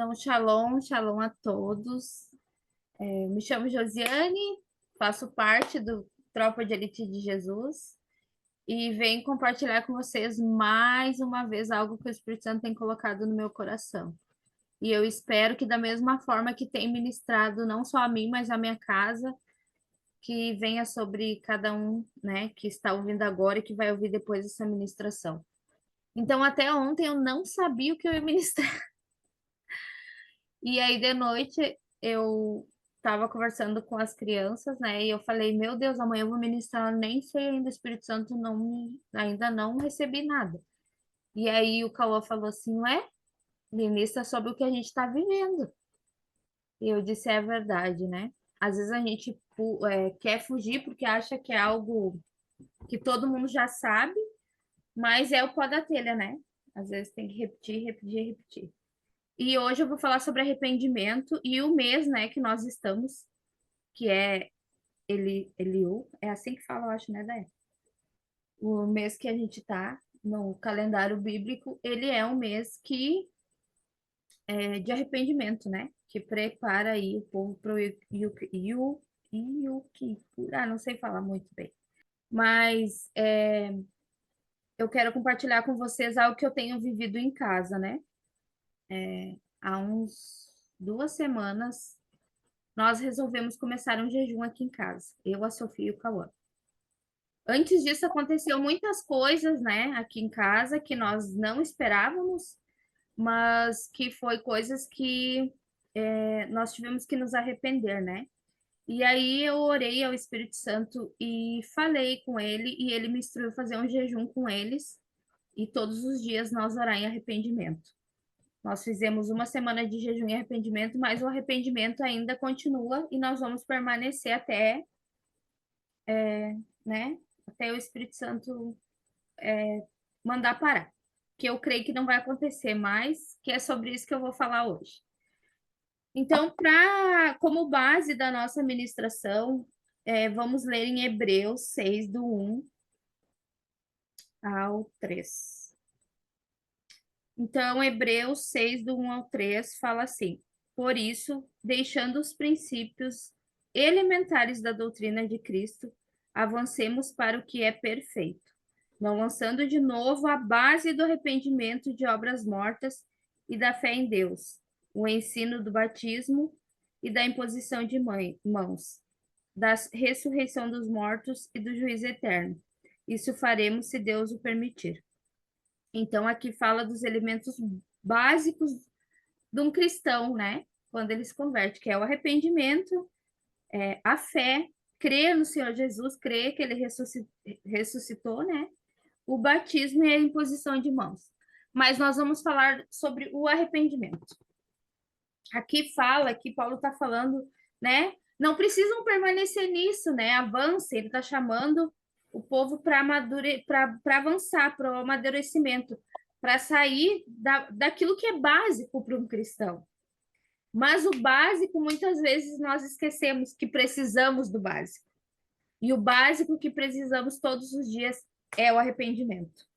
Então, shalom, shalom a todos. Me chamo Josiane, faço parte do Tropa de Elite de Jesus e venho compartilhar com vocês mais uma vez algo que o Espírito Santo tem colocado no meu coração. E eu espero que da mesma forma que tem ministrado não só a mim, mas a minha casa, que venha sobre cada um, né, que está ouvindo agora e que vai ouvir depois essa ministração. Então, até ontem eu não sabia o que eu ia ministrar. E aí, de noite, eu estava conversando com as crianças, né? E eu falei, meu Deus, amanhã eu vou ministrar, nem sei ainda, o Espírito Santo ainda não recebi nada. E aí o Cauã falou assim, ué, ministra sobre o que a gente está vivendo. E eu disse, é verdade, né? Às vezes a gente quer fugir porque acha que é algo que todo mundo já sabe, mas é o pó da telha, né? Às vezes tem que repetir, repetir, repetir. E hoje eu vou falar sobre arrependimento e o mês, né, que nós estamos, que é Eliú, é assim que fala, eu acho, né, Dé? O mês que a gente tá no calendário bíblico, ele é um mês que é de arrependimento, né? Que prepara aí o povo para o Yom Kippur. Não sei falar muito bem. Mas eu quero compartilhar com vocês algo que eu tenho vivido em casa, né? Há uns 2 semanas, nós resolvemos começar um jejum aqui em casa. Eu, a Sofia e o Cauã. Antes disso, aconteceu muitas coisas, né, aqui em casa que nós não esperávamos, mas que foi coisas que nós tivemos que nos arrepender, né? E aí eu orei ao Espírito Santo e falei com ele, e ele me instruiu a fazer um jejum com eles, e todos os dias nós orar em arrependimento. Nós fizemos uma semana de jejum e arrependimento, mas o arrependimento ainda continua e nós vamos permanecer até, né, até o Espírito Santo mandar parar, que eu creio que não vai acontecer mais, que é sobre isso que eu vou falar hoje. Então, como base da nossa ministração, vamos ler em Hebreus 6, do 1 ao 3. Então, Hebreus 6, do 1 ao 3, fala assim: Por isso, deixando os princípios elementares da doutrina de Cristo, avancemos para o que é perfeito, não lançando de novo a base do arrependimento de obras mortas e da fé em Deus, o ensino do batismo e da imposição de mãos, da ressurreição dos mortos e do juízo eterno. Isso faremos se Deus o permitir. Então, aqui fala dos elementos básicos de um cristão, né? Quando ele se converte, que é o arrependimento, a fé, crer no Senhor Jesus, crer que ele ressuscitou, né? O batismo e a imposição de mãos. Mas nós vamos falar sobre o arrependimento. Aqui fala que Paulo está falando, né? Não precisam permanecer nisso, né? Avance, ele está chamando o povo para avançar, para o amadurecimento, para sair daquilo que é básico para um cristão. Mas o básico, muitas vezes, nós esquecemos que precisamos do básico. E o básico que precisamos todos os dias é o arrependimento.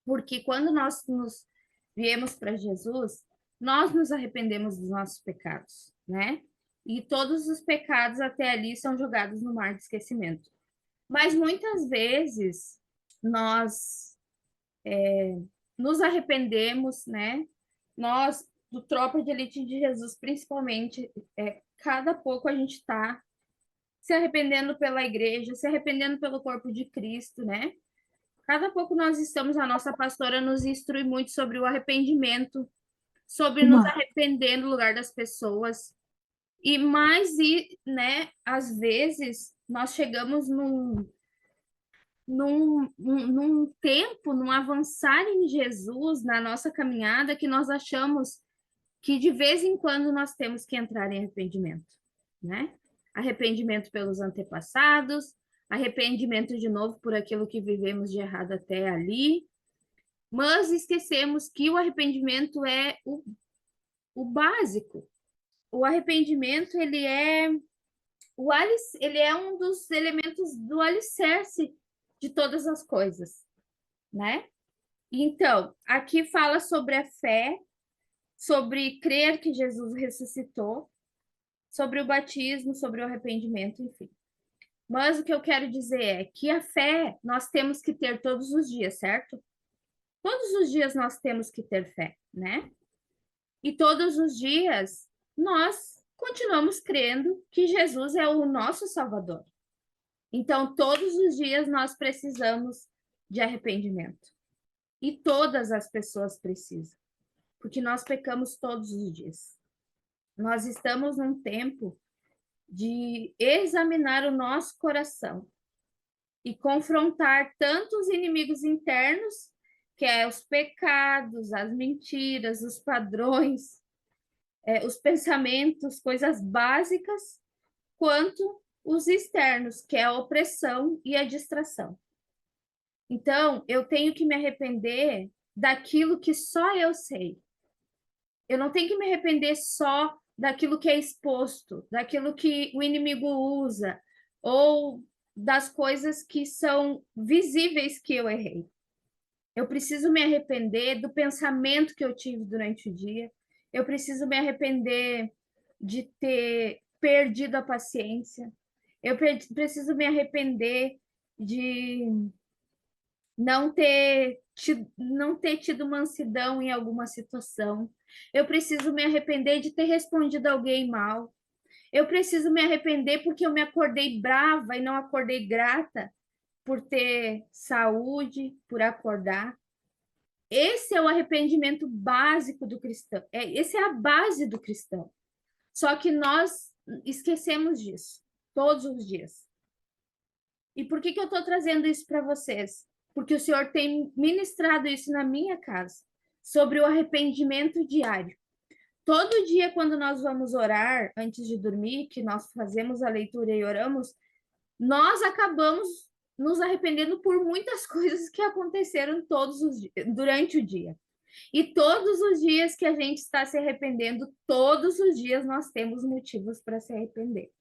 Porque quando nós nos viemos para Jesus, nós nos arrependemos dos nossos pecados, né? E todos os pecados até ali são jogados no mar de esquecimento. Mas muitas vezes nós nos arrependemos, né? Nós, do Tropa de Elite de Jesus, principalmente, cada pouco a gente está se arrependendo pela igreja, se arrependendo pelo corpo de Cristo, né? Cada pouco nós estamos, a nossa pastora nos instrui muito sobre o arrependimento, sobre nos arrepender no lugar das pessoas. Né, às vezes, nós chegamos num tempo, num avançar em Jesus, na nossa caminhada, que nós achamos que de vez em quando nós temos que entrar em arrependimento, né? Arrependimento pelos antepassados, arrependimento de novo por aquilo que vivemos de errado até ali, mas esquecemos que o arrependimento é o básico. O arrependimento, ele é um dos elementos do alicerce de todas as coisas, né? Então, aqui fala sobre a fé, sobre crer que Jesus ressuscitou, sobre o batismo, sobre o arrependimento, enfim. Mas o que eu quero dizer é que a fé nós temos que ter todos os dias, certo? Todos os dias nós temos que ter fé, né? E todos os dias nós continuamos crendo que Jesus é o nosso Salvador. Então, todos os dias nós precisamos de arrependimento. E todas as pessoas precisam, porque nós pecamos todos os dias. Nós estamos num tempo de examinar o nosso coração e confrontar tanto os inimigos internos, que é os pecados, as mentiras, os padrões, os pensamentos, coisas básicas, quanto os externos, que é a opressão e a distração. Então, eu tenho que me arrepender daquilo que só eu sei. Eu não tenho que me arrepender só daquilo que é exposto, daquilo que o inimigo usa, ou das coisas que são visíveis que eu errei. Eu preciso me arrepender do pensamento que eu tive durante o dia. Eu preciso me arrepender de ter perdido a paciência. Eu preciso me arrepender de não ter tido mansidão em alguma situação. Eu preciso me arrepender de ter respondido alguém mal. Eu preciso me arrepender porque eu me acordei brava e não acordei grata por ter saúde, por acordar. Esse é o arrependimento básico do cristão. Essa é a base do cristão. Só que nós esquecemos disso todos os dias. E por que eu estou trazendo isso para vocês? Porque o Senhor tem ministrado isso na minha casa, sobre o arrependimento diário. Todo dia, quando nós vamos orar, antes de dormir, que nós fazemos a leitura e oramos, nós acabamos nos arrependendo por muitas coisas que aconteceram durante o dia. E todos os dias que a gente está se arrependendo, todos os dias nós temos motivos para se arrepender.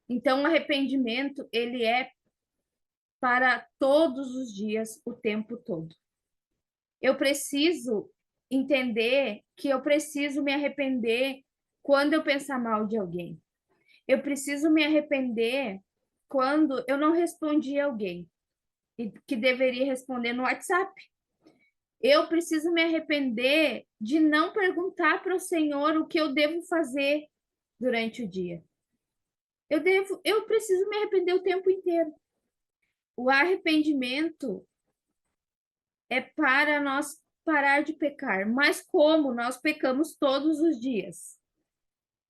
Então, o arrependimento, ele é para todos os dias, o tempo todo. Eu preciso entender que eu preciso me arrepender quando eu pensar mal de alguém. Eu preciso me arrepender quando eu não respondi a alguém e que deveria responder no WhatsApp. Eu preciso me arrepender de não perguntar para o Senhor o que eu devo fazer durante o dia. Eu preciso me arrepender o tempo inteiro. O arrependimento é para nós parar de pecar, mas como nós pecamos todos os dias.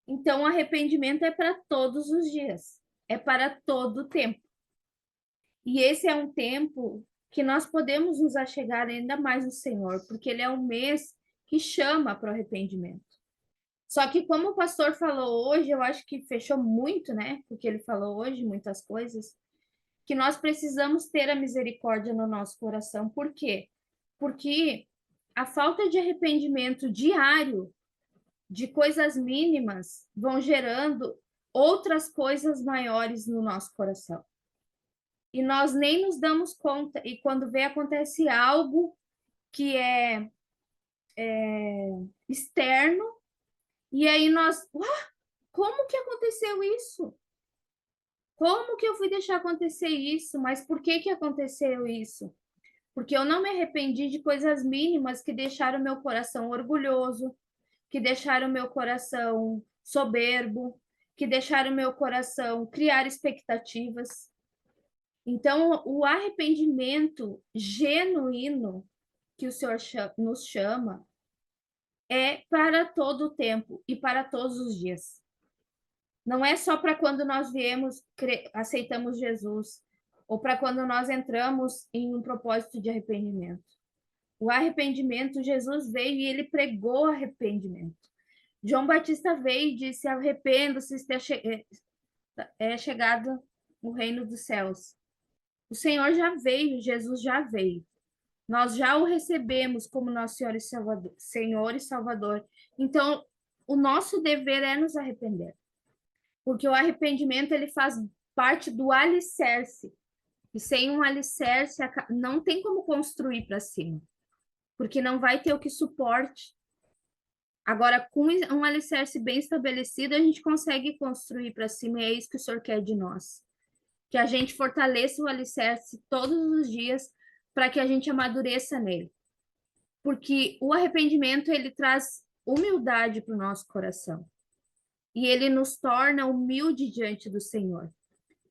Então, o arrependimento é para todos os dias, é para todo o tempo. E esse é um tempo que nós podemos nos achegar ainda mais no Senhor, porque ele é um mês que chama para o arrependimento. Só que como o pastor falou hoje, eu acho que fechou muito, né? Porque ele falou hoje muitas coisas, que nós precisamos ter a misericórdia no nosso coração. Por quê? Porque a falta de arrependimento diário de coisas mínimas vão gerando outras coisas maiores no nosso coração. E nós nem nos damos conta, e quando vê acontece algo que é externo, e aí nós, como que aconteceu isso? Como que eu fui deixar acontecer isso? Mas por que que aconteceu isso? Porque eu não me arrependi de coisas mínimas que deixaram meu coração orgulhoso, que deixaram meu coração soberbo, que deixaram meu coração criar expectativas. Então, o arrependimento genuíno que o Senhor nos chama é para todo o tempo e para todos os dias. Não é só para quando nós viemos, aceitamos Jesus, ou para quando nós entramos em um propósito de arrependimento. O arrependimento, Jesus veio e ele pregou arrependimento. João Batista veio e disse: arrependa-se, é chegado o reino dos céus. O Senhor já veio, Jesus já veio. Nós já o recebemos como nosso Senhor e Salvador. Então, o nosso dever é nos arrepender. Porque o arrependimento, ele faz parte do alicerce. E sem um alicerce, não tem como construir para cima. Porque não vai ter o que suporte Agora, com um alicerce bem estabelecido, a gente consegue construir para cima, e é isso que o Senhor quer de nós. Que a gente fortaleça o alicerce todos os dias para que a gente amadureça nele. Porque o arrependimento, ele traz humildade para o nosso coração. E ele nos torna humilde diante do Senhor.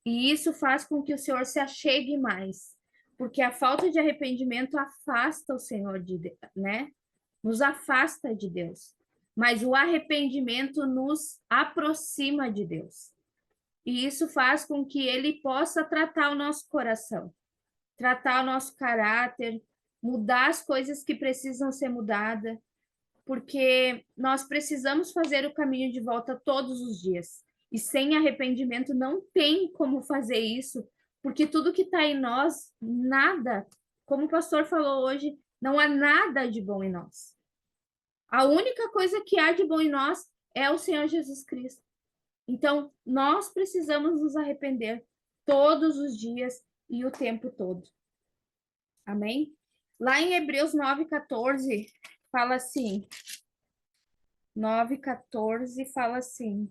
E isso faz com que o Senhor se achegue mais. Porque a falta de arrependimento afasta o Senhor de Deus, né? Nos afasta de Deus. Mas o arrependimento nos aproxima de Deus. E isso faz com que ele possa tratar o nosso coração, tratar o nosso caráter, mudar as coisas que precisam ser mudadas, porque nós precisamos fazer o caminho de volta todos os dias. E sem arrependimento não tem como fazer isso, porque tudo que está em nós, nada, como o pastor falou hoje, não há nada de bom em nós. A única coisa que há de bom em nós é o Senhor Jesus Cristo. Então, nós precisamos nos arrepender todos os dias e o tempo todo. Amém? Lá em Hebreus 9:14, fala assim, 9:14 fala assim: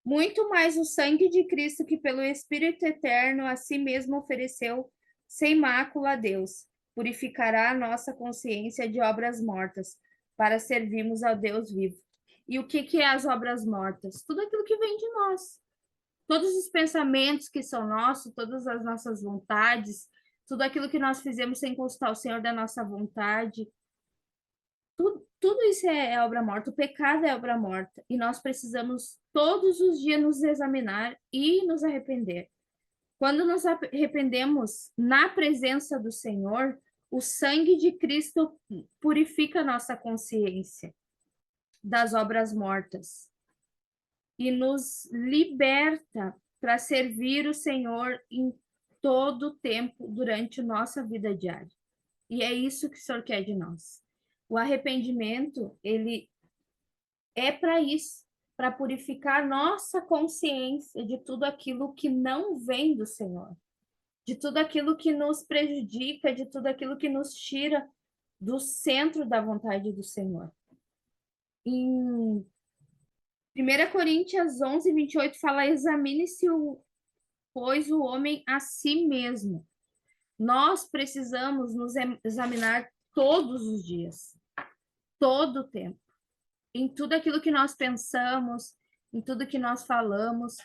muito mais o sangue de Cristo, que pelo Espírito eterno a si mesmo ofereceu sem mácula a Deus, purificará a nossa consciência de obras mortas, para servirmos ao Deus vivo. E o que é as obras mortas? Tudo aquilo que vem de nós. Todos os pensamentos que são nossos, todas as nossas vontades, tudo aquilo que nós fizemos sem consultar o Senhor da nossa vontade, tudo isso é obra morta, o pecado é obra morta, e nós precisamos todos os dias nos examinar e nos arrepender. Quando nos arrependemos na presença do Senhor, o sangue de Cristo purifica a nossa consciência das obras mortas e nos liberta para servir o Senhor em todo o tempo durante a nossa vida diária. E é isso que o Senhor quer de nós. O arrependimento, ele é para isso, para purificar nossa consciência de tudo aquilo que não vem do Senhor, de tudo aquilo que nos prejudica, de tudo aquilo que nos tira do centro da vontade do Senhor. Em 1 Coríntios 11:28 fala: examine-se, pois, o homem a si mesmo. Nós precisamos nos examinar todos os dias, todo o tempo, em tudo aquilo que nós pensamos, em tudo que nós falamos.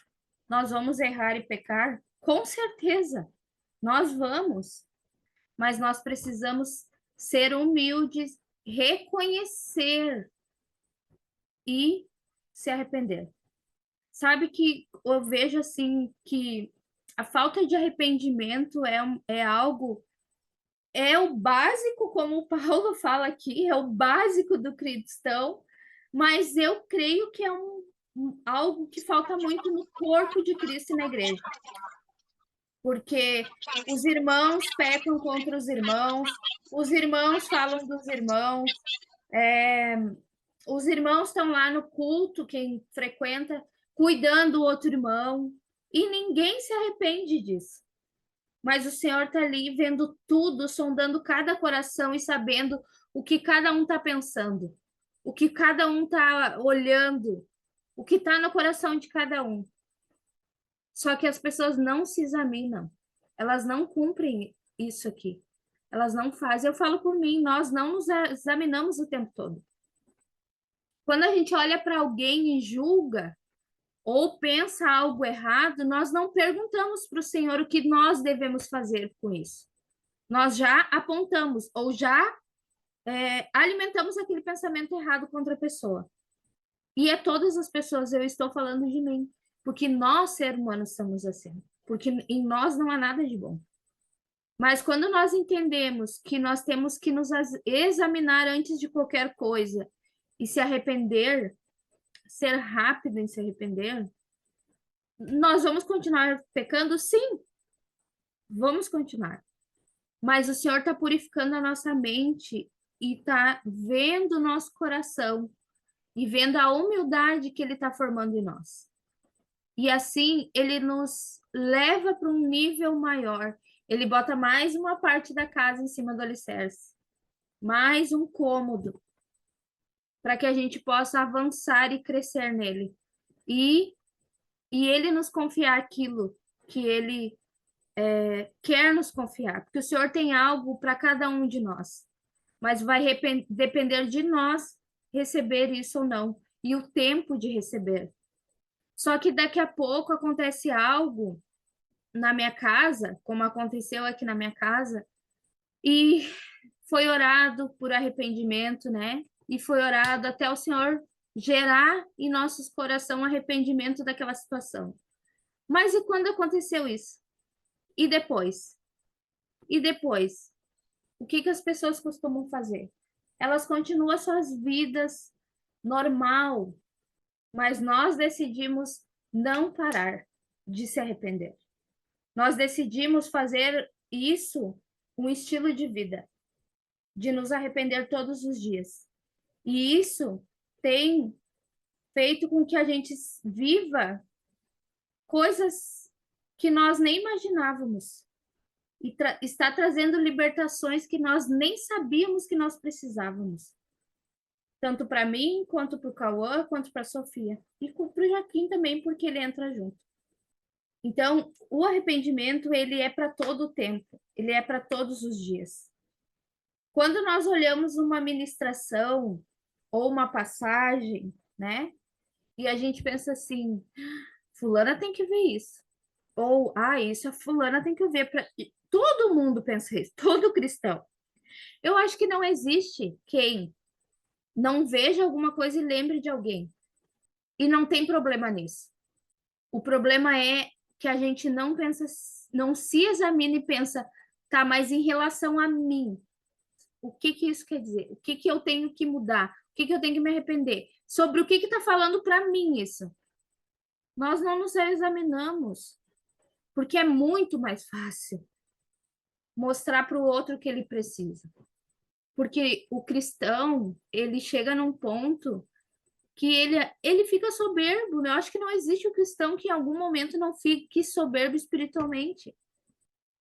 Nós vamos errar e pecar? Com certeza, nós vamos, mas nós precisamos ser humildes, reconhecer e se arrepender. Sabe que eu vejo assim que a falta de arrependimento é algo, é o básico, como o Paulo fala aqui, é o básico do cristão, mas eu creio que é algo que falta muito no corpo de Cristo e na igreja. Porque os irmãos pecam contra os irmãos falam dos irmãos, os irmãos estão lá no culto, quem frequenta, cuidando do outro irmão, e ninguém se arrepende disso. Mas o Senhor está ali vendo tudo, sondando cada coração e sabendo o que cada um está pensando, o que cada um está olhando, o que está no coração de cada um. Só que as pessoas não se examinam, elas não cumprem isso aqui, elas não fazem. Eu falo por mim, nós não nos examinamos o tempo todo. Quando a gente olha para alguém e julga, ou pensa algo errado, nós não perguntamos para o Senhor o que nós devemos fazer com isso. Nós já apontamos ou já alimentamos aquele pensamento errado contra a pessoa. E é todas as pessoas, eu estou falando de mim, porque nós, seres humanos, somos assim, porque em nós não há nada de bom. Mas quando nós entendemos que nós temos que nos examinar antes de qualquer coisa e se arrepender, ser rápido em se arrepender, nós vamos continuar pecando? Sim, vamos continuar. Mas o Senhor está purificando a nossa mente e está vendo o nosso coração e vendo a humildade que Ele está formando em nós. E assim, Ele nos leva para um nível maior. Ele bota mais uma parte da casa em cima do alicerce. Mais um cômodo. para que a gente possa avançar e crescer nele. E, e ele nos confiar aquilo que ele quer nos confiar, porque o Senhor tem algo para cada um de nós, mas vai depender de nós receber isso ou não, e o tempo de receber. Só que daqui a pouco acontece algo na minha casa, como aconteceu aqui na minha casa, e foi orado por arrependimento, né? E foi orado até o Senhor gerar em nossos coração arrependimento daquela situação. Mas e quando aconteceu isso? E depois? E depois? O que que as pessoas costumam fazer? Elas continuam suas vidas normal, mas nós decidimos não parar de se arrepender. Nós decidimos fazer isso um estilo de vida, de nos arrepender todos os dias. E isso tem feito com que a gente viva coisas que nós nem imaginávamos. E está trazendo libertações que nós nem sabíamos que nós precisávamos. Tanto para mim, quanto para o Cauã, quanto para a Sofia. E para o Joaquim também, porque ele entra junto. Então, o arrependimento, ele é para todo o tempo. Ele é para todos os dias. Quando nós olhamos uma ministração ou uma passagem, né? E a gente pensa assim, fulana tem que ver isso. Ou, isso a fulana tem que ver. Todo mundo pensa isso, todo cristão. Eu acho que não existe quem não veja alguma coisa e lembre de alguém. E não tem problema nisso. O problema é que a gente não pensa, não se examina e pensa, tá, mas em relação a mim, o que que isso quer dizer? O que que eu tenho que mudar? O que que eu tenho que me arrepender? Sobre o que que tá falando para mim isso? Nós não nos examinamos, porque é muito mais fácil mostrar para o outro o que ele precisa. Porque o cristão, ele chega num ponto que ele fica soberbo, né? Eu acho que não existe um cristão que em algum momento não fique soberbo espiritualmente.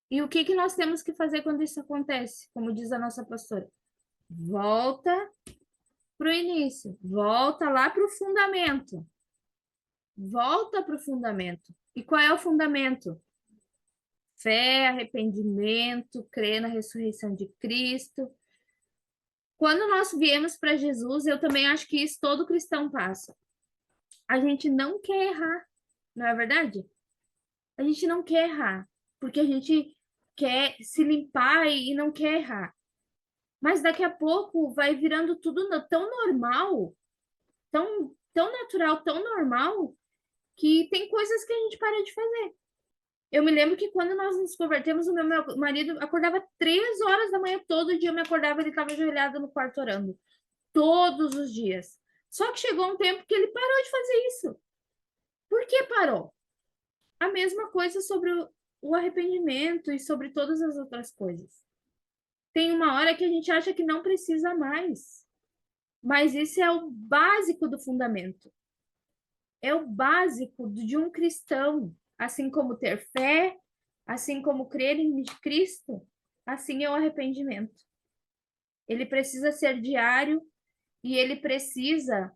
E o que que nós temos que fazer quando isso acontece? Como diz a nossa pastora, volta para o início, volta lá para o fundamento. Volta para o fundamento. E qual é o fundamento? Fé, arrependimento, crer na ressurreição de Cristo. Quando nós viemos para Jesus, eu também acho que isso todo cristão passa. A gente não quer errar, não é verdade? A gente não quer errar, porque a gente quer se limpar e não quer errar. Mas daqui a pouco vai virando tudo tão normal, tão natural, tão normal, que tem coisas que a gente para de fazer. Eu me lembro que quando nós nos convertemos, o meu marido acordava 3 horas da manhã, todo dia eu me acordava, ele estava ajoelhado no quarto orando. Todos os dias. Só que chegou um tempo que ele parou de fazer isso. Por que parou? A mesma coisa sobre o arrependimento e sobre todas as outras coisas. Tem uma hora que a gente acha que não precisa mais. Mas isso é o básico do fundamento. É o básico de um cristão. Assim como ter fé, assim como crer em Cristo, assim é o arrependimento. Ele precisa ser diário e ele precisa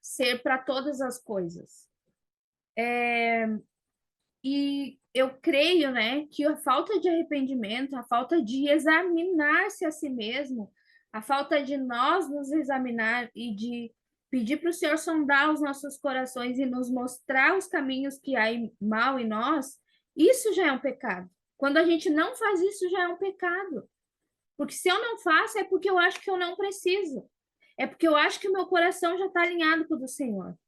ser para todas as coisas. E eu creio, né, que a falta de arrependimento, a falta de examinar-se a si mesmo, a falta de nós nos examinar e de pedir para o Senhor sondar os nossos corações e nos mostrar os caminhos que há mal em nós, isso já é um pecado. Quando a gente não faz isso, já é um pecado. Porque se eu não faço, é porque eu acho que eu não preciso. É porque eu acho que o meu coração já está alinhado com o do Senhor.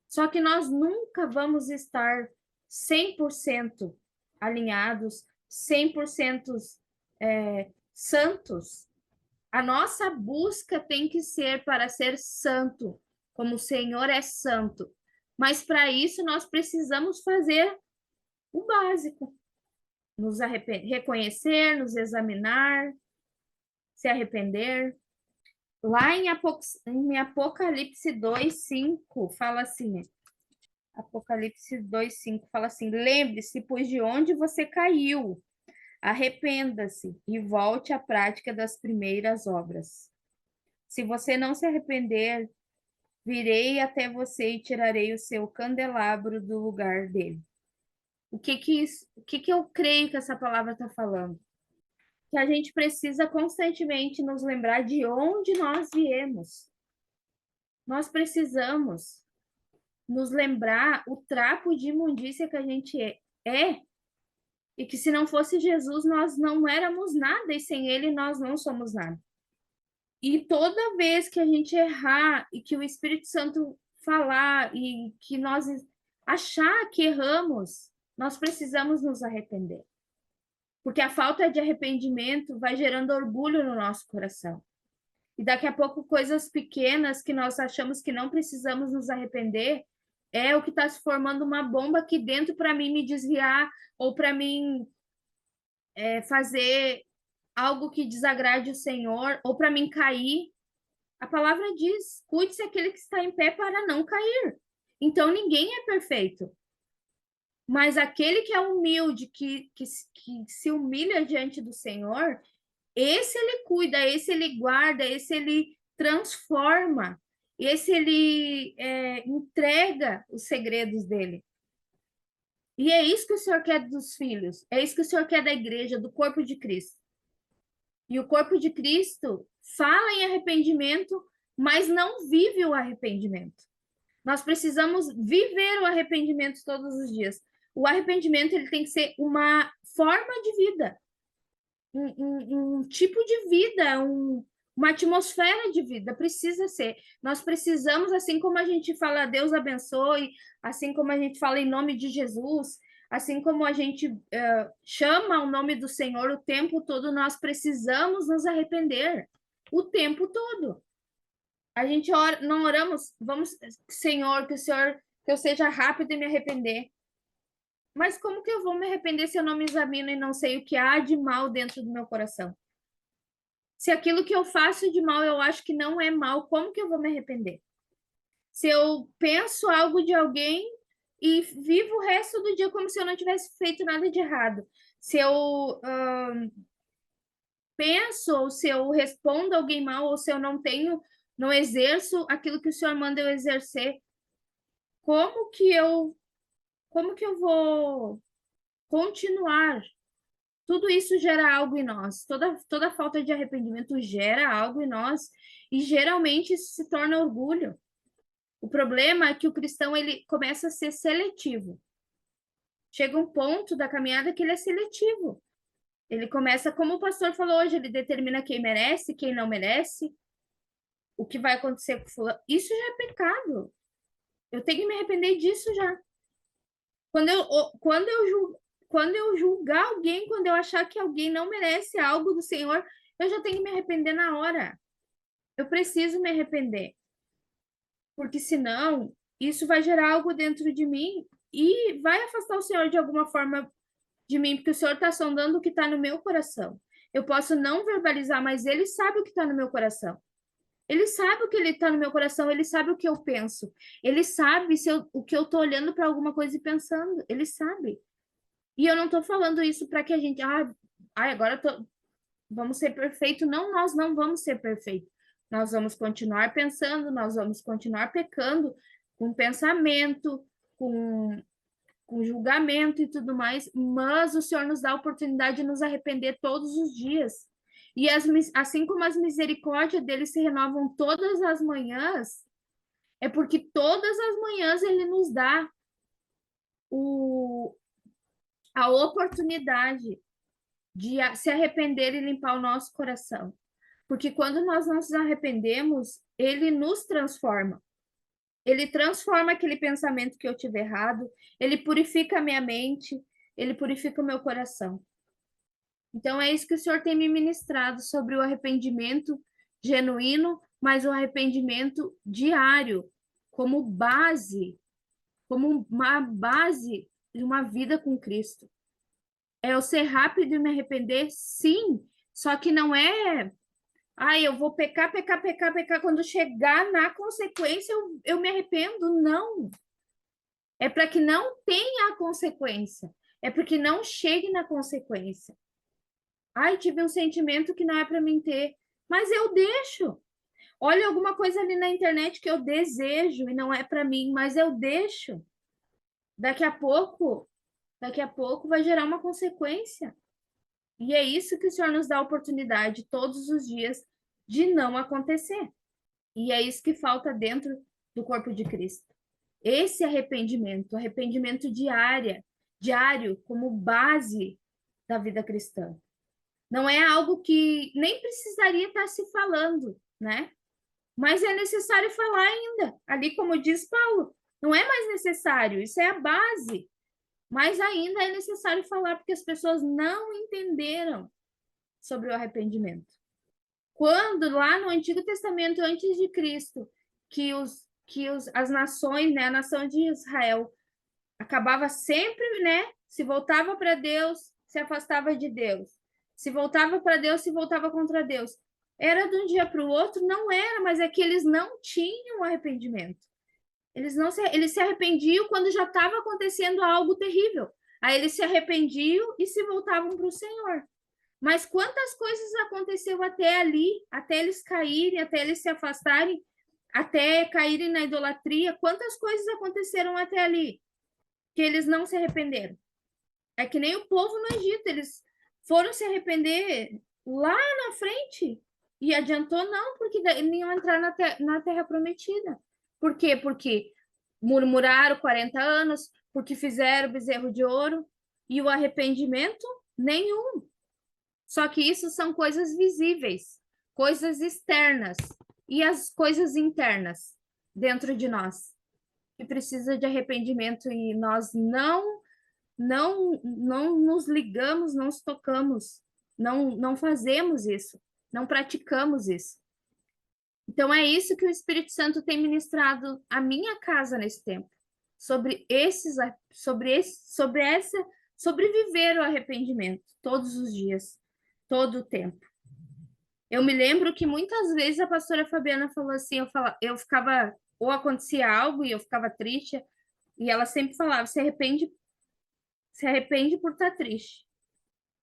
Só que nós nunca vamos estar 100% alinhados, 100% santos. A nossa busca tem que ser para ser santo, como o Senhor é santo. Mas para isso nós precisamos fazer o básico: nos reconhecer, nos examinar, se arrepender. Lá em Apocalipse 2:5 fala assim, Apocalipse 2:5 fala assim: lembre-se, pois, de onde você caiu, arrependa-se e volte à prática das primeiras obras. Se você não se arrepender, virei até você e tirarei o seu candelabro do lugar dele. O que que eu creio que essa palavra está falando? Que a gente precisa constantemente nos lembrar de onde nós viemos. Nós precisamos nos lembrar o trapo de imundícia que a gente é, e que se não fosse Jesus, nós não éramos nada, e sem ele nós não somos nada. E toda vez que a gente errar e que o Espírito Santo falar e que nós achar que erramos, nós precisamos nos arrepender. Porque a falta de arrependimento vai gerando orgulho no nosso coração. E daqui a pouco, coisas pequenas que nós achamos que não precisamos nos arrepender, é o que está se formando uma bomba aqui dentro para mim me desviar ou para mim fazer algo que desagrade o Senhor ou para mim cair. A palavra diz: cuide-se aquele que está em pé para não cair. Então, ninguém é perfeito. Mas aquele que é humilde, que se humilha diante do Senhor, esse ele cuida, esse ele guarda, esse ele transforma, esse ele entrega os segredos dele. E é isso que o Senhor quer dos filhos, é isso que o Senhor quer da igreja, do corpo de Cristo. E o corpo de Cristo fala em arrependimento, mas não vive o arrependimento. Nós precisamos viver o arrependimento todos os dias. O arrependimento ele tem que ser uma forma de vida, um tipo de vida, uma atmosfera de vida, precisa ser. Nós precisamos, assim como a gente fala Deus abençoe, assim como a gente fala em nome de Jesus, assim como a gente chama o nome do Senhor o tempo todo, nós precisamos nos arrepender o tempo todo. A gente não oramos, vamos, Senhor, que eu seja rápido em me arrepender. Mas como que eu vou me arrepender se eu não me examino e não sei o que há de mal dentro do meu coração? Se aquilo que eu faço de mal eu acho que não é mal, como que eu vou me arrepender? Se eu penso algo de alguém e vivo o resto do dia como se eu não tivesse feito nada de errado. Se eu penso, ou se eu respondo alguém mal, ou se eu não exerço aquilo que o Senhor manda eu exercer, como que eu vou continuar? Tudo isso gera algo em nós. Toda falta de arrependimento gera algo em nós e geralmente isso se torna orgulho. O problema é que o cristão ele começa a ser seletivo. Chega um ponto da caminhada que ele é seletivo. Ele começa, como o pastor falou hoje, ele determina quem merece, quem não merece, o que vai acontecer com fulano. Isso já é pecado. Eu tenho que me arrepender disso já. Quando eu julgar alguém, quando eu achar que alguém não merece algo do Senhor, eu já tenho que me arrepender na hora. Eu preciso me arrepender. Porque senão, isso vai gerar algo dentro de mim e vai afastar o Senhor de alguma forma de mim, porque o Senhor está sondando o que está no meu coração. Eu posso não verbalizar, mas Ele sabe o que está no meu coração. Ele sabe o que ele está no meu coração, ele sabe o que eu penso. Ele sabe o que eu estou olhando para alguma coisa e pensando. Ele sabe. E eu não estou falando isso para que a gente. Agora vamos ser perfeitos. Não, nós não vamos ser perfeitos. Nós vamos continuar pensando, nós vamos continuar pecando com pensamento, com julgamento e tudo mais, mas o Senhor nos dá a oportunidade de nos arrepender todos os dias. E assim como as misericórdias dele se renovam todas as manhãs, é porque todas as manhãs ele nos dá a oportunidade de se arrepender e limpar o nosso coração. Porque quando nós não nos arrependemos, ele nos transforma. Ele transforma aquele pensamento que eu tive errado, ele purifica a minha mente, ele purifica o meu coração. Então, é isso que o Senhor tem me ministrado sobre o arrependimento genuíno, mas o arrependimento diário, como uma base de uma vida com Cristo. É eu ser rápido e me arrepender, sim, só que não é, eu vou pecar, pecar, pecar, pecar, quando chegar na consequência eu me arrependo, não. É para que não tenha a consequência, é porque não chegue na consequência. Tive um sentimento que não é para mim ter, mas eu deixo. Olha alguma coisa ali na internet que eu desejo e não é para mim, mas eu deixo. Daqui a pouco, daqui a pouco vai gerar uma consequência. E é isso que o Senhor nos dá a oportunidade todos os dias de não acontecer. E é isso que falta dentro do corpo de Cristo. Esse arrependimento diário, como base da vida cristã. Não é algo que nem precisaria estar se falando, né? Mas é necessário falar ainda. Ali, como diz Paulo, não é mais necessário, isso é a base. Mas ainda é necessário falar porque as pessoas não entenderam sobre o arrependimento. Quando lá no Antigo Testamento, antes de Cristo, as nações, né, a nação de Israel, acabava sempre, né, se voltava para Deus, se afastava de Deus. Se voltava para Deus, se voltava contra Deus. Era de um dia para o outro? Não era, mas é que eles não tinham arrependimento. Eles se arrependiam quando já estava acontecendo algo terrível. Aí eles se arrependiam e se voltavam para o Senhor. Mas quantas coisas aconteceu até ali, até eles caírem, até eles se afastarem, até caírem na idolatria? Quantas coisas aconteceram até ali que eles não se arrependeram? É que nem o povo no Egito, eles foram se arrepender lá na frente e adiantou não, porque eles iam entrar na terra prometida. Por quê? Porque murmuraram 40 anos, porque fizeram bezerro de ouro e o arrependimento nenhum. Só que isso são coisas visíveis, coisas externas e as coisas internas dentro de nós, que precisa de arrependimento e nós não nos ligamos, não nos tocamos, não fazemos isso, não praticamos isso. Então é isso que o Espírito Santo tem ministrado à minha casa nesse tempo, sobre viver o arrependimento todos os dias, todo o tempo. Eu me lembro que muitas vezes a pastora Fabiana falou assim, eu ficava, ou acontecia algo e eu ficava triste, e ela sempre falava, se arrepende por estar triste.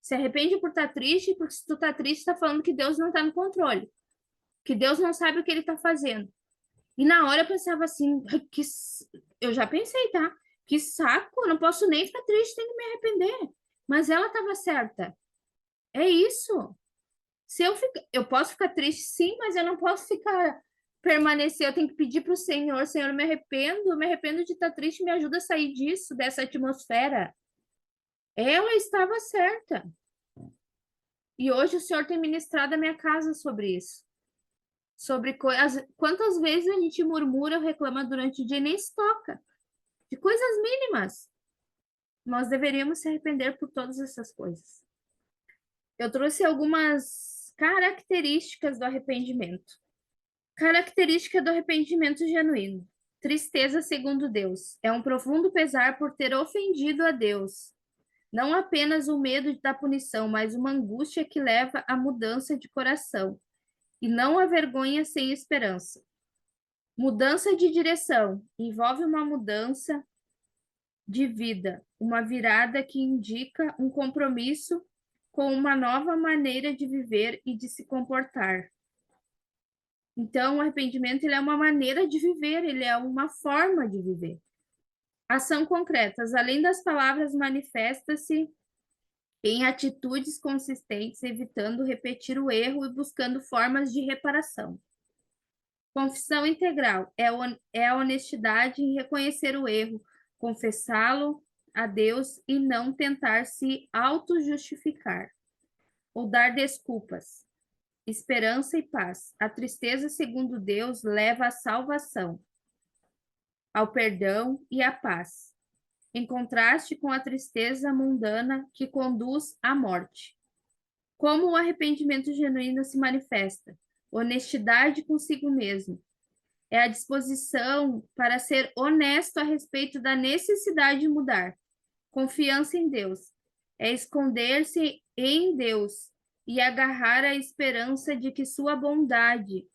Se arrepende por estar triste, porque se tu tá triste, tá falando que Deus não tá no controle, que Deus não sabe o que ele tá fazendo. E na hora eu pensava assim, eu já pensei, tá? Que saco, eu não posso nem ficar triste, tenho que me arrepender. Mas ela estava certa. É isso. Eu posso ficar triste, sim, mas eu não posso permanecer. Eu tenho que pedir para o Senhor, Senhor, eu me arrependo de estar triste, me ajuda a sair disso, dessa atmosfera. Ela estava certa. E hoje o Senhor tem ministrado a minha casa sobre isso. Quantas vezes a gente murmura ou reclama durante o dia e nem se toca. De coisas mínimas. Nós deveríamos se arrepender por todas essas coisas. Eu trouxe algumas características do arrependimento. Característica do arrependimento genuíno. Tristeza segundo Deus. É um profundo pesar por ter ofendido a Deus. Não apenas o medo da punição, mas uma angústia que leva à mudança de coração. E não a vergonha sem esperança. Mudança de direção. Envolve uma mudança de vida, uma virada que indica um compromisso com uma nova maneira de viver e de se comportar. Então, o arrependimento ele é uma maneira de viver, ele é uma forma de viver. Ação concretas, além das palavras, manifesta-se em atitudes consistentes, evitando repetir o erro e buscando formas de reparação. Confissão integral é a honestidade em reconhecer o erro, confessá-lo a Deus e não tentar se auto-justificar ou dar desculpas. Esperança e paz. A tristeza, segundo Deus, leva à salvação, ao perdão e à paz, em contraste com a tristeza mundana que conduz à morte. Como o arrependimento genuíno se manifesta? Honestidade consigo mesmo. É a disposição para ser honesto a respeito da necessidade de mudar. Confiança em Deus. É esconder-se em Deus e agarrar a esperança de que sua bondade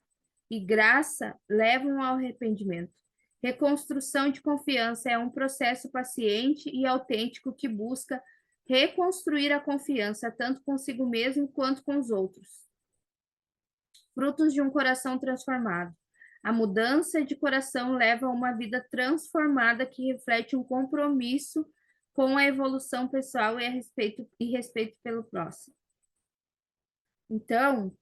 e graça levam ao arrependimento. Reconstrução de confiança é um processo paciente e autêntico que busca reconstruir a confiança tanto consigo mesmo quanto com os outros. frutos de um coração transformado. A mudança de coração leva a uma vida transformada que reflete um compromisso com a evolução pessoal e respeito pelo próximo. Então,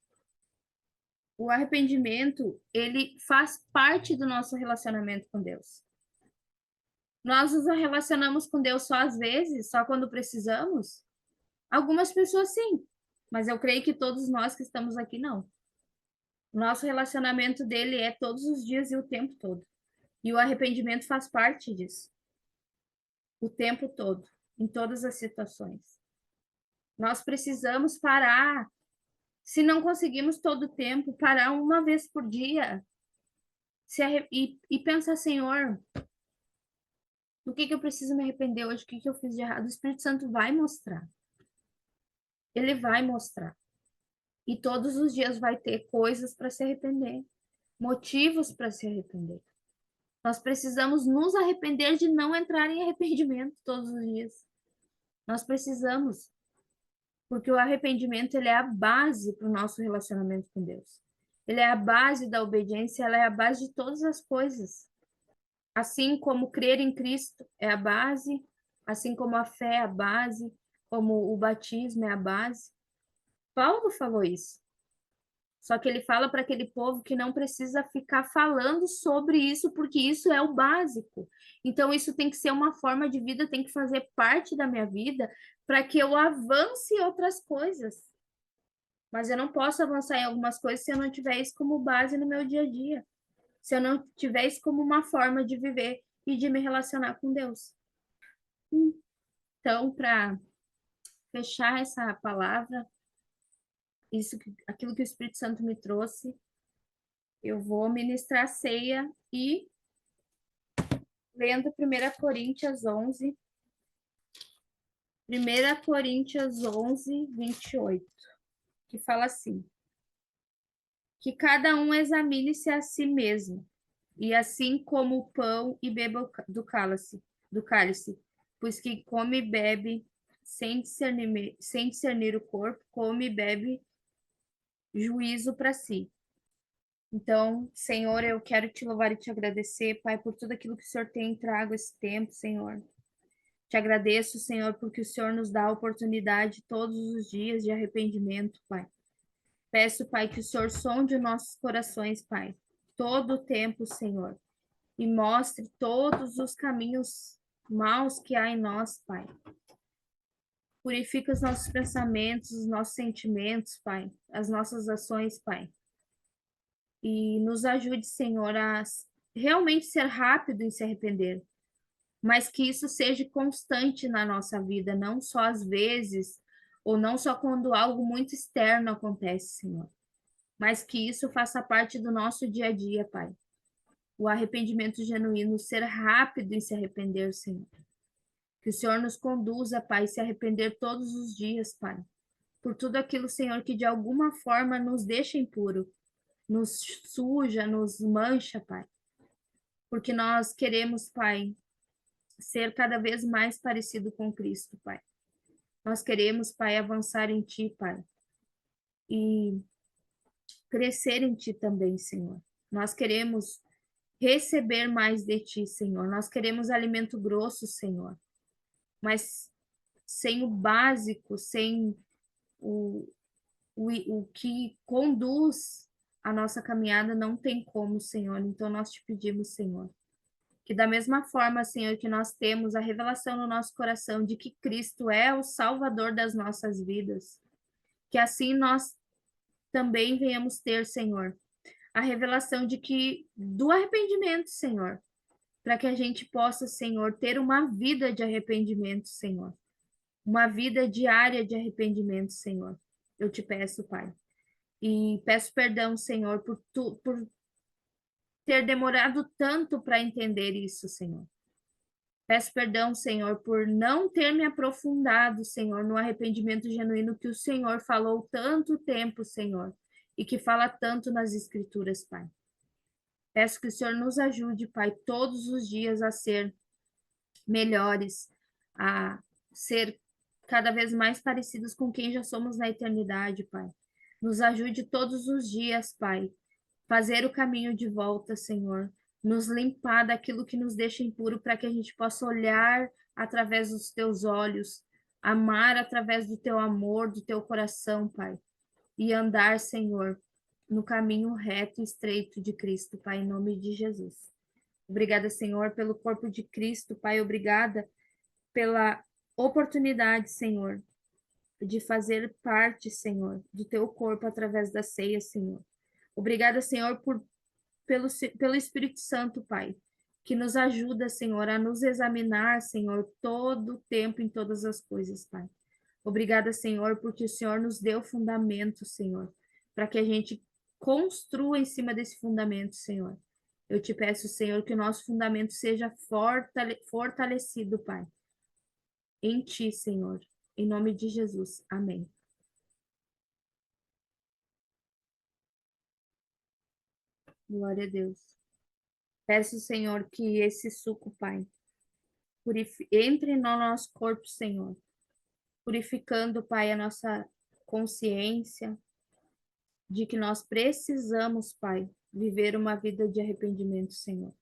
o arrependimento, ele faz parte do nosso relacionamento com Deus. Nós nos relacionamos com Deus só às vezes, só quando precisamos? Algumas pessoas sim, mas eu creio que todos nós que estamos aqui não. O nosso relacionamento dele é todos os dias e o tempo todo. E o arrependimento faz parte disso. O tempo todo, em todas as situações. Nós precisamos parar. Se não conseguimos todo o tempo, parar uma vez por dia. E pensar, Senhor, do que eu preciso me arrepender hoje? O que eu fiz de errado? O Espírito Santo vai mostrar. Ele vai mostrar. E todos os dias vai ter coisas para se arrepender. Motivos para se arrepender. Nós precisamos nos arrepender de não entrar em arrependimento todos os dias. Nós precisamos, porque o arrependimento ele é a base para o nosso relacionamento com Deus. Ele é a base da obediência, ela é a base de todas as coisas. Assim como crer em Cristo é a base, assim como a fé é a base, como o batismo é a base. Paulo falou isso. Só que ele fala para aquele povo que não precisa ficar falando sobre isso, porque isso é o básico. Então, isso tem que ser uma forma de vida, tem que fazer parte da minha vida para que eu avance em outras coisas. Mas eu não posso avançar em algumas coisas se eu não tiver isso como base no meu dia a dia. Se eu não tiver isso como uma forma de viver e de me relacionar com Deus. Então, para fechar essa palavra, aquilo que o Espírito Santo me trouxe, eu vou ministrar a ceia e lendo 1 Coríntios 11, 1 Coríntios 11, 28, que fala assim: que cada um examine-se a si mesmo, e assim como o pão e beba do cálice, pois que come e bebe sem discernir o corpo, come e bebe juízo para si. Então, Senhor, eu quero te louvar e te agradecer, Pai, por tudo aquilo que o Senhor tem trago esse tempo, Senhor. Te agradeço, Senhor, porque o Senhor nos dá a oportunidade todos os dias de arrependimento, Pai. Peço, Pai, que o Senhor sonde nossos corações, Pai, todo o tempo, Senhor, e mostre todos os caminhos maus que há em nós, Pai. Purifica os nossos pensamentos, os nossos sentimentos, Pai, as nossas ações, Pai. E nos ajude, Senhor, a realmente ser rápido em se arrepender, mas que isso seja constante na nossa vida, não só às vezes, ou não só quando algo muito externo acontece, Senhor, mas que isso faça parte do nosso dia a dia, Pai. O arrependimento genuíno, ser rápido em se arrepender, Senhor. Que o Senhor nos conduza, Pai, a se arrepender todos os dias, Pai, por tudo aquilo, Senhor, que de alguma forma nos deixa impuro, nos suja, nos mancha, Pai. Porque nós queremos, Pai, ser cada vez mais parecido com Cristo, Pai. Nós queremos, Pai, avançar em Ti, Pai, e crescer em Ti também, Senhor. Nós queremos receber mais de Ti, Senhor. Nós queremos alimento grosso, Senhor, mas sem o básico, sem o que conduz a nossa caminhada, não tem como, Senhor. Então, nós te pedimos, Senhor, que da mesma forma, Senhor, que nós temos a revelação no nosso coração de que Cristo é o Salvador das nossas vidas, que assim nós também venhamos ter, Senhor, a revelação de que do arrependimento, Senhor, para que a gente possa, Senhor, ter uma vida de arrependimento, Senhor, uma vida diária de arrependimento, Senhor. Eu te peço, Pai, e peço perdão, Senhor, por ter demorado tanto para entender isso, Senhor. Peço perdão, Senhor, por não ter me aprofundado, Senhor, no arrependimento genuíno que o Senhor falou tanto tempo, Senhor, e que fala tanto nas Escrituras, Pai. Peço que o Senhor nos ajude, Pai, todos os dias a ser melhores, a ser cada vez mais parecidos com quem já somos na eternidade, Pai. Nos ajude todos os dias, Pai, fazer o caminho de volta, Senhor. Nos limpar daquilo que nos deixa impuro, para que a gente possa olhar através dos teus olhos, amar através do teu amor, do teu coração, Pai, e andar, Senhor, no caminho reto e estreito de Cristo, Pai, em nome de Jesus. Obrigada, Senhor, pelo corpo de Cristo, Pai. Obrigada pela oportunidade, Senhor, de fazer parte, Senhor, do teu corpo através da ceia, Senhor. Obrigada, Senhor, pelo Espírito Santo, Pai, que nos ajuda, Senhor, a nos examinar, Senhor, todo o tempo em todas as coisas, Pai. Obrigada, Senhor, porque o Senhor nos deu fundamento, Senhor, para que a gente construa em cima desse fundamento, Senhor. Eu te peço, Senhor, que o nosso fundamento seja fortalecido, Pai, em Ti, Senhor. Em nome de Jesus. Amém. Glória a Deus. Peço, Senhor, que esse suco, Pai, entre no nosso corpo, Senhor, purificando, Pai, a nossa consciência de que nós precisamos, Pai, viver uma vida de arrependimento, Senhor.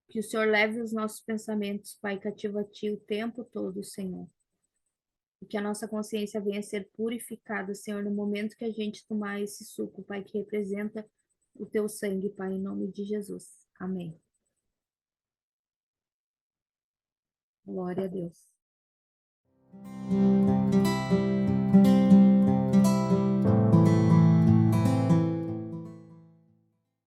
Que o Senhor leve os nossos pensamentos, Pai, cativo a Ti o tempo todo, Senhor. E que a nossa consciência venha a ser purificada, Senhor, no momento que a gente tomar esse suco, Pai, que representa o Teu sangue, Pai, em nome de Jesus. Amém. Glória a Deus.